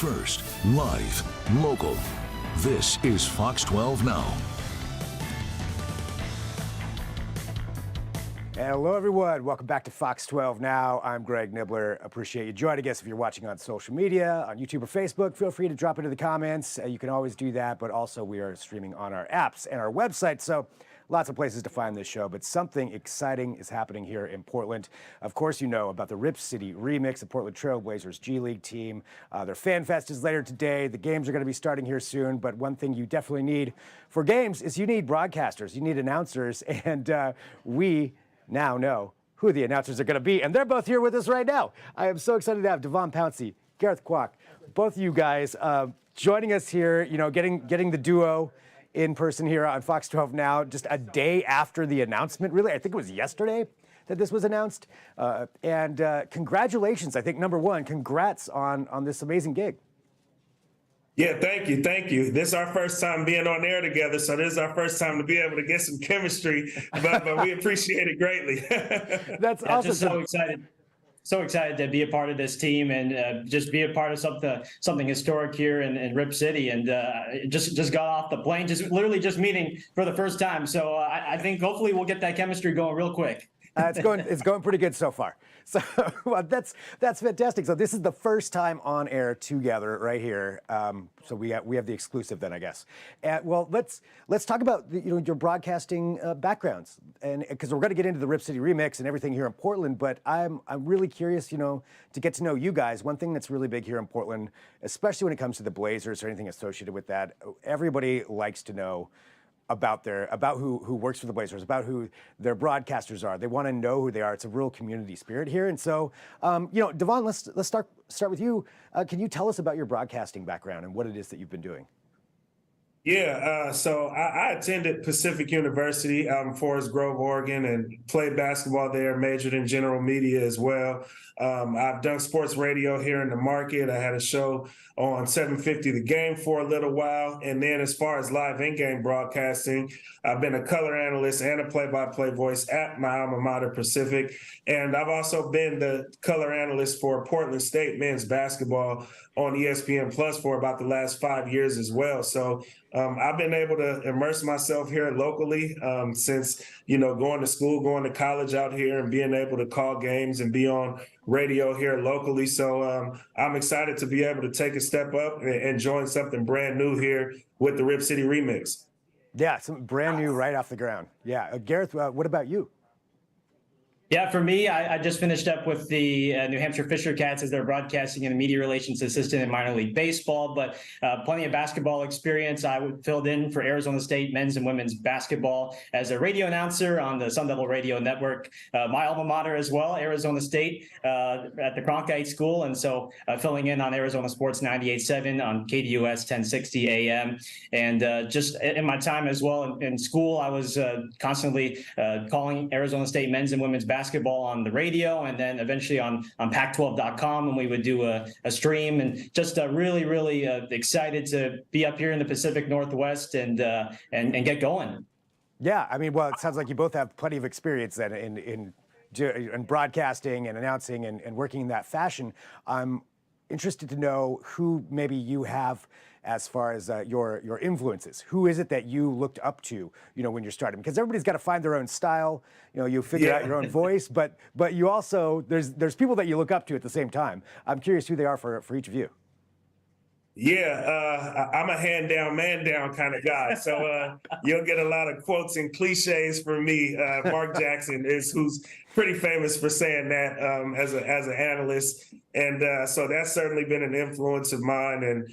first, live, local. This is Fox 12 Now. Hello, everyone. Welcome back to Fox 12 Now. I'm Greg Nibbler. Appreciate you joining us. If you're watching on social media, on YouTube or Facebook, feel free to drop into the comments. You can always do that, but also we are streaming on our apps and our website, so lots of places to find this show. But something exciting is happening here in Portland. Of course, you know about the Rip City Remix, the Portland Trail Blazers G League team. Their Fan Fest is later today. The games are going to be starting here soon, but one thing you definitely need for games is you need broadcasters, you need announcers, and we now know who the announcers are going to be, and they're both here with us right now. I am so excited to have DeVon, Pouncey, Gareth, Kwok, both of you guys joining us here, you know, getting the duo in person here on Fox 12 Now, just a day after the announcement, really. I think it was yesterday that this was announced. And congratulations, I think, number one, congrats on this amazing gig. Yeah, thank you. Thank you. This is our first time being on air together, so this is our first time to be able to get some chemistry, but we appreciate it greatly. That's awesome. Just so excited. So excited to be a part of this team and just be a part of something historic here in Rip City. And just got off the plane, literally just meeting for the first time. So I think hopefully we'll get that chemistry going real quick. It's going pretty good so far. So well, that's fantastic. So this is the first time on air together right here. So we have the exclusive then, I guess. Well, let's talk about your broadcasting backgrounds, and because we're going to get into the Rip City Remix and everything here in Portland. But I'm really curious, to get to know you guys. One thing that's really big here in Portland, especially when it comes to the Blazers or anything associated with that, everybody likes to know about who works for the Blazers, about who their broadcasters are. They want to know who they are. It's a real community spirit here. And so, DeVon, let's start with you. Can you tell us about your broadcasting background and what it is that you've been doing? Yeah, so I attended Pacific University out in Forest Grove, Oregon, and played basketball there, majored in general media as well. I've done sports radio here in the market. I had a show on 750 The Game for a little while. And then as far as live in-game broadcasting, I've been a color analyst and a play-by-play voice at my alma mater, Pacific. And I've also been the color analyst for Portland State men's basketball on ESPN Plus for about the last 5 years as well. So I've been able to immerse myself here locally since, going to school, going to college out here and being able to call games and be on radio here locally. So I'm excited to be able to take a step up and join something brand new here with the Rip City Remix. Yeah, something brand new right off the ground. Yeah. Gareth, what about you? Yeah, for me, I just finished up with the New Hampshire Fisher Cats as their broadcasting and media relations assistant in minor league baseball, but plenty of basketball experience. I filled in for Arizona State men's and women's basketball as a radio announcer on the Sun Devil Radio Network. My alma mater as well, Arizona State, at the Cronkite School, and so filling in on Arizona Sports 98.7 on KDUS 1060 AM. And just in my time as well in school, I was constantly calling Arizona State men's and women's basketball on the radio, and then eventually on Pac12.com, and we would do a stream, and just really, really excited to be up here in the Pacific Northwest and get going. Yeah, I mean, well, it sounds like you both have plenty of experience then in broadcasting and announcing and working in that fashion. I'm interested to know who maybe you have as far as your influences. Who is it that you looked up to, when you're starting? Because everybody's got to find their own style. You figure out your own voice, but you also, there's people that you look up to at the same time. I'm curious who they are for each of you. Yeah, I'm a hand down, man down kind of guy. So you'll get a lot of quotes and cliches from me. Mark Jackson who's pretty famous for saying that as an analyst. And so that's certainly been an influence of mine. And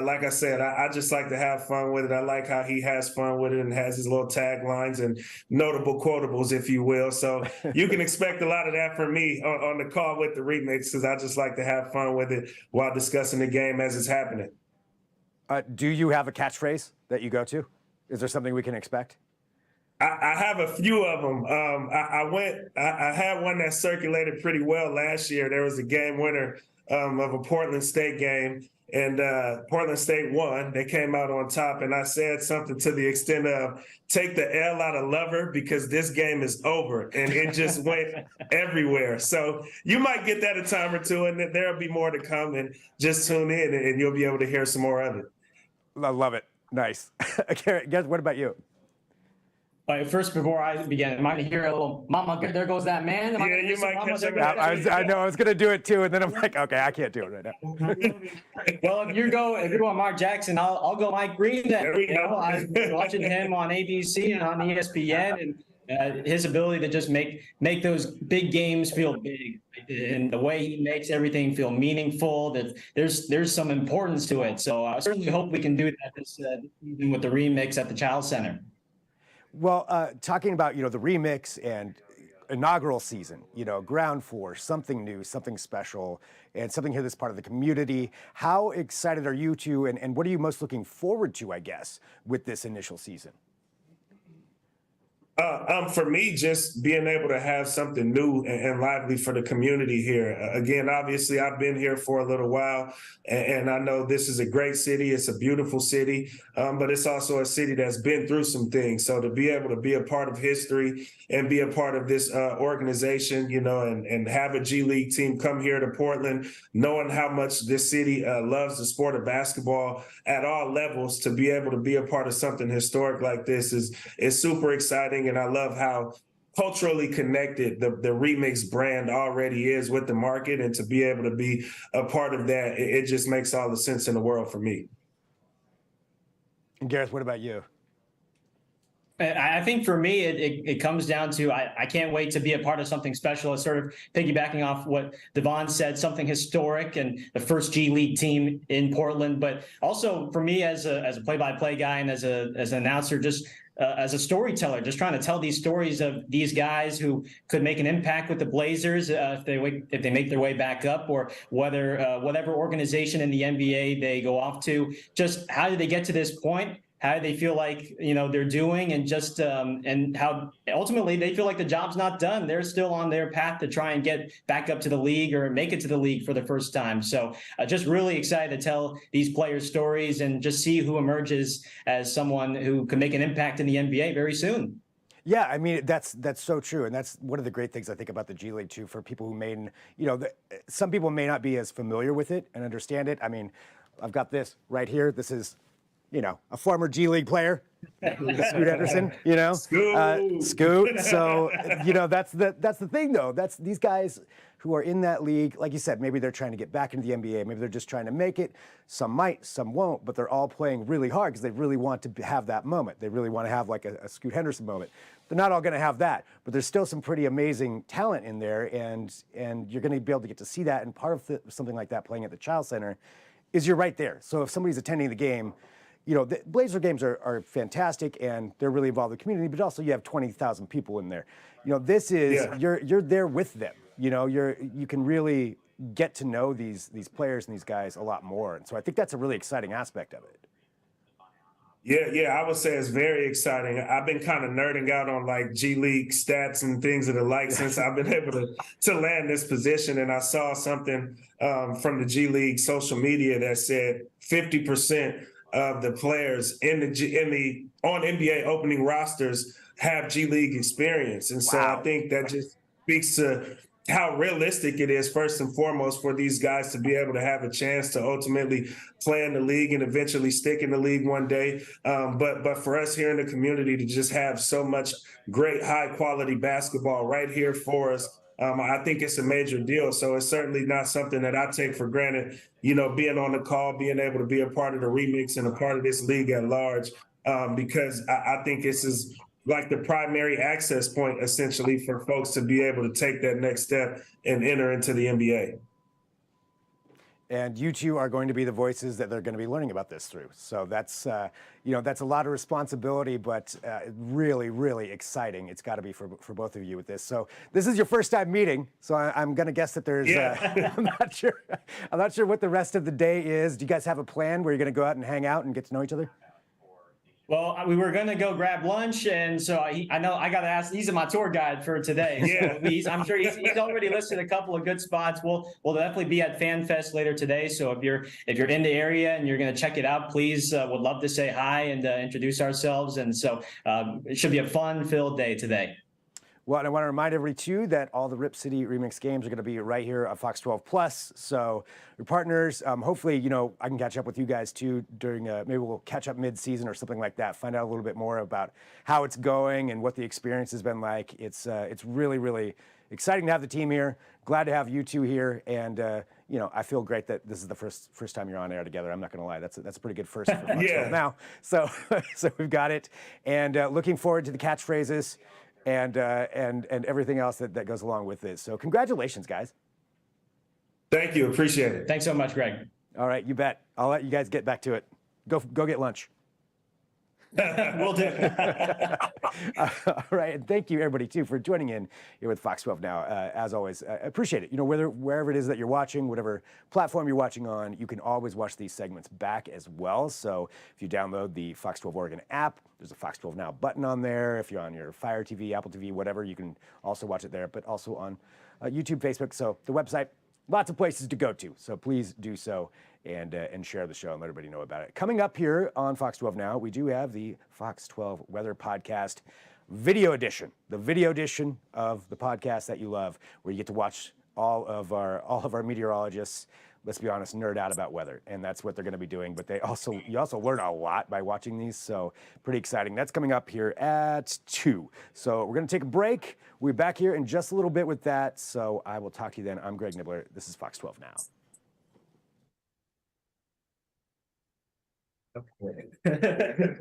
like I said, I just like to have fun with it. I like how he has fun with it and has his little taglines and notable quotables, if you will. So you can expect a lot of that from me on the call with the remix, because I just like to have fun with it while discussing the game as it's happening. Do you have a catchphrase that you go to? Is there something we can expect? I have a few of them. I had one that circulated pretty well last year. There was a game winner of a Portland State game. And Portland State won. They came out on top, and I said something to the extent of, take the L out of lover because this game is over. And it just went everywhere. So you might get that a time or two, and there'll be more to come. And just tune in, and you'll be able to hear some more of it. I love it. Nice. Gareth, what about you? First, before I begin, am I going to hear a little, Mama, there goes that man? Yeah, you might catch him. I know I was going to do it too, and then I'm like, okay, I can't do it right now. Well, if you go on Mark Jackson, I'll go Mike Green then. I've been watching him on ABC and on ESPN, and his ability to just make those big games feel big, and the way he makes everything feel meaningful. That there's some importance to it. So I certainly hope we can do that this season with the remix at the Child Center. Well, talking about, the remix and inaugural season, ground force, something new, something special, and something here that's part of the community. How excited are you two, and what are you most looking forward to, I guess, with this initial season? For me, just being able to have something new and lively for the community here. Again, obviously, I've been here for a little while, and I know this is a great city. It's a beautiful city, but it's also a city that's been through some things. So to be able to be a part of history and be a part of this organization, and have a G League team come here to Portland, knowing how much this city loves the sport of basketball at all levels, to be able to be a part of something historic like this is super exciting. And I love how culturally connected the Remix brand already is with the market, and to be able to be a part of that, it just makes all the sense in the world for me. And Gareth, what about you? I think for me, it comes down to I can't wait to be a part of something special. It's sort of piggybacking off what DeVon said, something historic and the first G League team in Portland. But also for me as a play-by-play guy and as an announcer, just as a storyteller, just trying to tell these stories of these guys who could make an impact with the Blazers if they make their way back up, or whatever organization in the NBA they go off to. Just how did they get to this point? How do they feel like they're doing, and just and how ultimately they feel like the job's not done. They're still on their path to try and get back up to the league or make it to the league for the first time. So just really excited to tell these players' stories and just see who emerges as someone who can make an impact in the NBA very soon. Yeah, I mean, that's so true, and that's one of the great things I think about the G League too. For people who some people may not be as familiar with it and understand it. I mean, I've got this right here. This is, a former G League player, Scoot Henderson, Scoot. So, that's the thing, though. That's these guys who are in that league. Like you said, maybe they're trying to get back into the NBA. Maybe they're just trying to make it. Some might, some won't, but they're all playing really hard because they really want to have that moment. They really want to have like a Scoot Henderson moment. They're not all going to have that, but there's still some pretty amazing talent in there, and you're going to be able to get to see that. And part of something like that, playing at the Child Center, is you're right there. So if somebody's attending the game, the Blazer games are fantastic and they're really involved in the community, but also you have 20,000 people in there. This is, you're there with them. You can really get to know these players and these guys a lot more. And so I think that's a really exciting aspect of it. Yeah, I would say it's very exciting. I've been kind of nerding out on like G League stats and things of the like since I've been able to land this position. And I saw something from the G League social media that said 50% of the players on NBA opening rosters have G League experience. And so I think that just speaks to how realistic it is, first and foremost, for these guys to be able to have a chance to ultimately play in the league and eventually stick in the league one day. But for us here in the community to just have so much great high quality basketball right here for us, I think it's a major deal. So it's certainly not something that I take for granted, being on the call, being able to be a part of the remix and a part of this league at large, because I think this is like the primary access point, essentially, for folks to be able to take that next step and enter into the NBA. And you two are going to be the voices that they're going to be learning about this through. So that's, that's a lot of responsibility, but really, really exciting. It's got to be for both of you with this. So this is your first time meeting. So I'm going to guess that there's, I'm not sure what the rest of the day is. Do you guys have a plan where you're going to go out and hang out and get to know each other? Well, we were going to go grab lunch, and so I know I got to ask. He's my tour guide for today. Yeah. So I'm sure he's already listed a couple of good spots. We'll definitely be at Fan Fest later today. So if you're in the area and you're going to check it out, please would love to say hi and introduce ourselves. And so it should be a fun-filled day today. Well, and I want to remind everybody, too, that all the Rip City Remix games are going to be right here on Fox 12 Plus. So your partners, hopefully, I can catch up with you guys, too, during maybe we'll catch up mid-season or something like that, find out a little bit more about how it's going and what the experience has been like. It's really, really exciting to have the team here. Glad to have you two here. And, I feel great that this is the first time you're on air together. I'm not going to lie. That's a pretty good first for Fox 12 now. So we've got it. And looking forward to the catchphrases and everything else that goes along with it. So congratulations, guys. Thank you. Appreciate it. Thanks so much, Greg. All right, you bet. I'll let you guys get back to it. Go get lunch. Will do. All right, and thank you everybody too for joining in here with Fox 12 Now. As always, I appreciate it. Wherever it is that you're watching, whatever platform you're watching on, you can always watch these segments back as well. So if you download the Fox 12 Oregon app, there's a Fox 12 Now button on there. If you're on your Fire TV, Apple TV, whatever, you can also watch it there, but also on YouTube, Facebook. So the website, lots of places to go to. So please do so and share the show and let everybody know about it. Coming up here on Fox 12 Now, we do have the Fox 12 Weather Podcast video edition, the video edition of the podcast that you love, where you get to watch all of our meteorologists, let's be honest, nerd out about weather, and that's what they're going to be doing. But you also learn a lot by watching these, so pretty exciting. That's coming up here at 2. So we're going to take a break. We'll be back here in just a little bit with that. So I will talk to you then. I'm Greg Nibbler. This is Fox 12 Now. Okay.